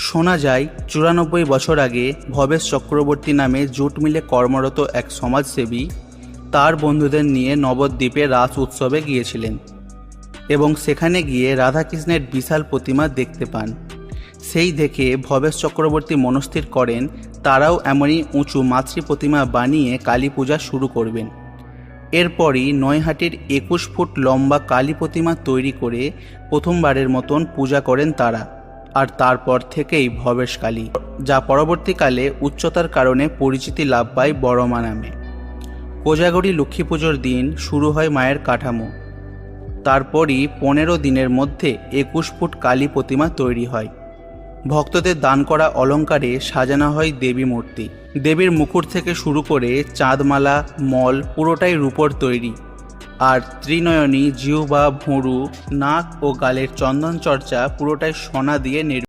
শোনা যায় ৯৪ বছর আগে ভবেশ চক্রবর্তী নামে জুট মিলে কর্মরত এক সমাজসেবী তার বন্ধুদের নিয়ে নবদ্বীপে রাস উৎসবে গিয়েছিলেন এবং সেখানে গিয়ে রাধাকৃষ্ণের বিশাল প্রতিমা দেখতে পান। সেই দেখে ভবেশ চক্রবর্তী মনস্থির করেন তারাও এমনই উঁচু মাতৃ প্রতিমা বানিয়ে কালী পূজা শুরু করবেন। এরপরই নৈহাটির ২১ ফুট লম্বা কালী প্রতিমা তৈরি করে প্রথমবারের মতন পূজা করেন তারা, আর তারপর থেকেই ভবেশ কালী, যা পরবর্তীকালে উচ্চতার কারণে পরিচিতি লাভ পায় বড়মা নামে। কোজাগরী লক্ষ্মী পুজোর দিন শুরু হয় মায়ের কাঠামো, তারপরই ১৫ দিনের মধ্যে ২১ ফুট কালী প্রতিমা তৈরি হয়। ভক্তদের দান করা অলঙ্কারে সাজানো হয় দেবী মূর্তি। দেবীর মুকুট থেকে শুরু করে চাঁদমালা, মল পুরোটাই রূপোর তৈরি, আর ত্রিনয়নী, জিহ্বা, ভুরু, নাক ও গালের চন্দন চর্চা পুরোটাই সোনা দিয়ে